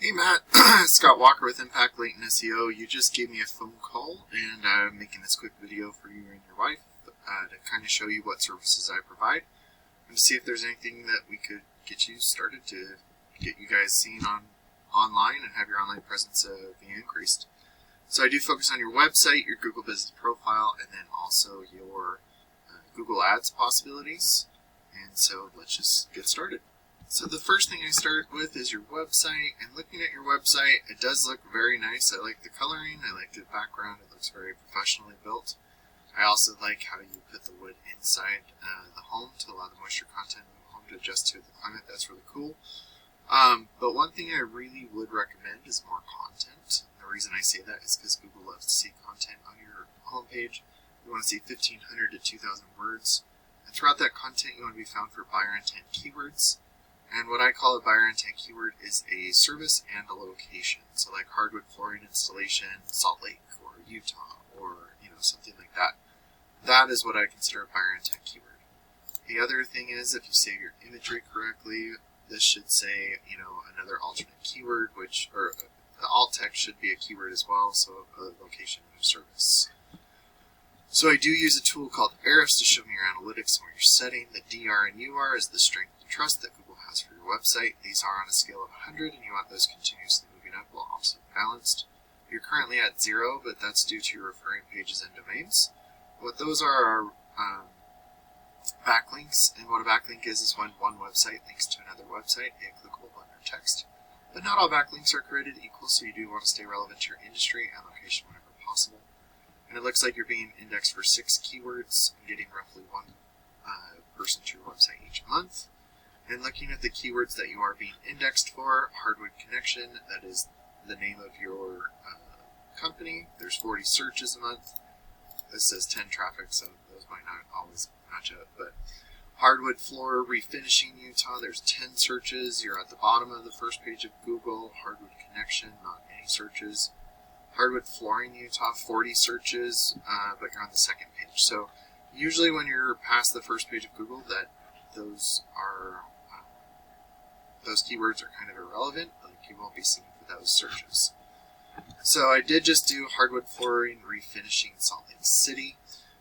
Hey Matt, Scott Walker with Impact Latent SEO. You just gave me a phone call and I'm making this quick video for you and your wife to kind of show you what services I provide and to see if there's anything that we could get you started to get you guys seen online and have your online presence be increased. So I do focus on your website, your Google Business Profile, and then also your Google Ads possibilities. And so let's just get started. So the first thing I start with is your website, and looking at your website, it does look very nice. I like the coloring, I like the background, it looks very professionally built. I also like how you put the wood inside the home to allow the moisture content in the home to adjust to the climate. That's really cool. But one thing I really would recommend is more content. The reason I say that is because Google loves to see content on your homepage. You want to see 1,500 to 2,000 words. And throughout that content, you want to be found for buyer intent keywords. And what I call a buyer intent keyword is a service and a location. So like hardwood flooring installation, Salt Lake, or Utah, or something like that. That is what I consider a buyer intent keyword. The other thing is, if you save your imagery correctly, this should say, another alternate keyword, or the alt text should be a keyword as well, so a location and a service. So I do use a tool called Ahrefs to show me your analytics and where you're setting. The DR and UR is the strength and trust that Google has for your website. These are on a scale of 100, and you want those continuously moving up while also balanced. You're currently at 0, but that's due to your referring pages and domains. What those are backlinks, and what a backlink is when one website links to another website, a clickable button or text. But not all backlinks are created equal, so you do want to stay relevant to your industry and location whenever possible. And it looks like you're being indexed for 6 keywords and getting roughly one person to your website each month. And looking at the keywords that you are being indexed for, Hardwood Connection, that is the name of your company. There's 40 searches a month. This says 10 traffic, so those might not always match up. But Hardwood Floor Refinishing Utah, there's 10 searches. You're at the bottom of the first page of Google. Hardwood Connection, not any searches. Hardwood Flooring Utah, 40 searches, but you're on the second page. So usually when you're past the first page of Google, those keywords are kind of irrelevant. Like you won't be seen for those searches. So I did just do Hardwood Flooring Refinishing Salt Lake City.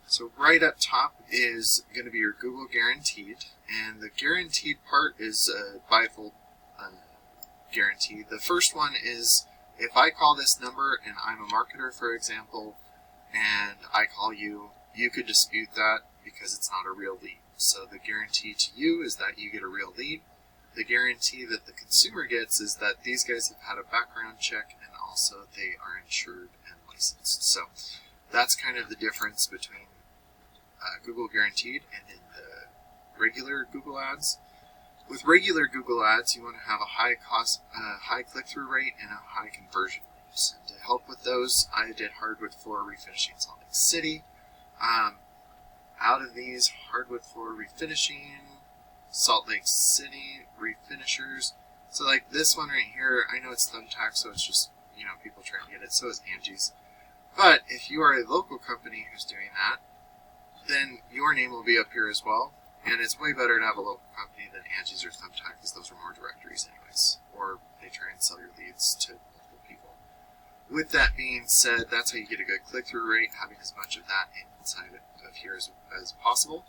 So right up top is going to be your Google Guaranteed, and the guaranteed part is a bifold guarantee. The first one is, if I call this number and I'm a marketer, for example, and I call you, you could dispute that because it's not a real lead. So the guarantee to you is that you get a real lead. The guarantee that the consumer gets is that these guys have had a background check and also they are insured and licensed. So that's kind of the difference between Google Guaranteed and in the regular Google Ads. With regular Google Ads, you want to have a high cost, high click-through rate and a high conversion rate. And to help with those, I did Hardwood Floor Refinishing Salt Lake City. Out of these, Hardwood Floor Refinishing, Salt Lake City Refinishers. So like this one right here, I know it's Thumbtack, so it's just, people trying to get it. So is Angie's. But if you are a local company who's doing that, then your name will be up here as well. And it's way better to have a local company than Angie's or Thumbtack, because those are more directories anyways. Or they try and sell your leads to multiple people. With that being said, that's how you get a good click-through rate, having as much of that inside of here as possible.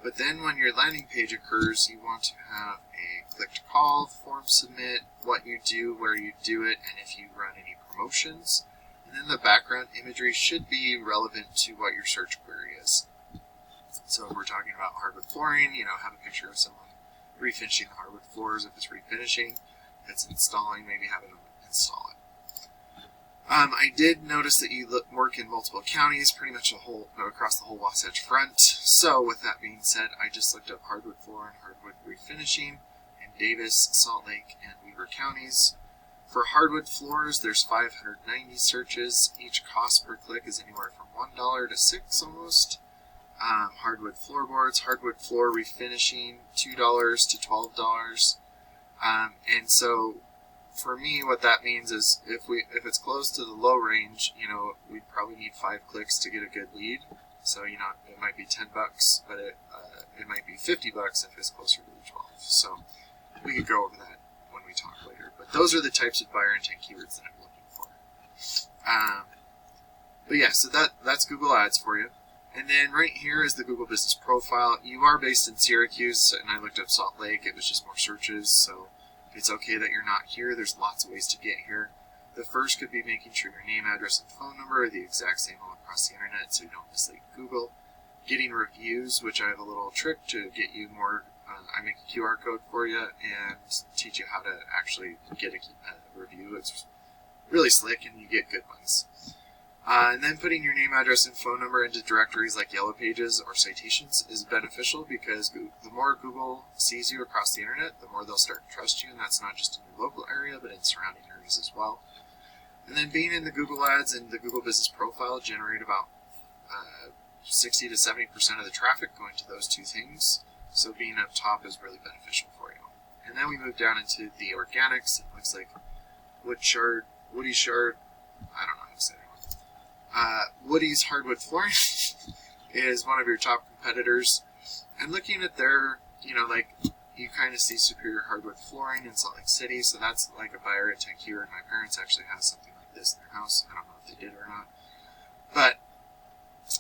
But then when your landing page occurs, you want to have a click to call, form submit, what you do, where you do it, and if you run any promotions. And then the background imagery should be relevant to what your search query is. So if we're talking about hardwood flooring, have a picture of someone refinishing the hardwood floors. If it's refinishing, if it's installing, maybe have them install it. I did notice that you work in multiple counties, pretty much across the whole Wasatch Front. So with that being said, I just looked up hardwood floor and hardwood refinishing in Davis, Salt Lake, and Weaver counties. For hardwood floors, there's 590 searches. Each cost per click is anywhere from $1 to $6 almost. Hardwood floorboards, hardwood floor refinishing, $2 to $12. And so for me, what that means is if it's close to the low range, we'd probably need 5 clicks to get a good lead. So it might be $10, but it might be $50 if it's closer to the 12. So we could go over that when we we talk later. But those are the types of buyer intent keywords that I'm looking for. But yeah, so that's Google Ads for you. And then right here is the Google Business Profile. You are based in Syracuse, and I looked up Salt Lake. It was just more searches, so it's okay that you're not here. There's lots of ways to get here. The first could be making sure your name, address, and phone number are the exact same all across the internet so you don't mislead Google. Getting reviews, which I have a little trick to get you more. I make a QR code for you and teach you how to actually get a review. It's really slick, and you get good ones. And then putting your name, address, and phone number into directories like Yellow Pages or Citations is beneficial because the more Google sees you across the internet, the more they'll start to trust you, and that's not just in your local area, but in surrounding areas as well. And then being in the Google Ads and the Google Business Profile generate about 60 to 70% of the traffic going to those two things, so being up top is really beneficial for you. And then we move down into the organics. It looks like Woody Shard, I don't know how to say that. Woody's Hardwood Flooring is one of your top competitors, and looking at their, you kind of see Superior Hardwood Flooring in Salt Lake City, so that's like a buyer intent keyword. My parents actually have something like this in their house. I don't know if they did or not, but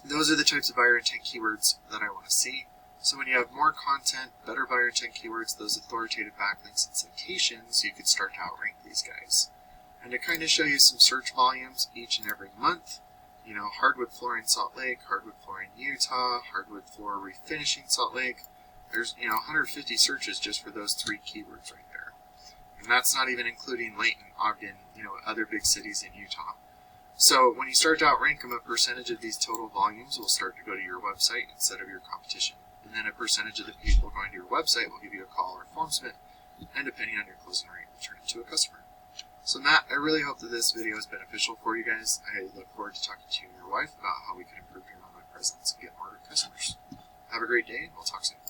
those are the types of buyer intent keywords that I want to see. So when you have more content, better buyer intent keywords, those authoritative backlinks and citations, you could start to outrank these guys. And to kind of show you some search volumes each and every month, hardwood flooring Salt Lake, hardwood flooring Utah, hardwood floor refinishing Salt Lake. There's 150 searches just for those 3 keywords right there. And that's not even including Layton, Ogden, other big cities in Utah. So when you start to outrank them, a percentage of these total volumes will start to go to your website instead of your competition. And then a percentage of the people going to your website will give you a call or form submit, and depending on your closing rate, will turn into a customer. So Matt, I really hope that this video is beneficial for you guys. I look forward to talking to you and your wife about how we can improve your online presence and get more customers. Have a great day, and we'll talk soon.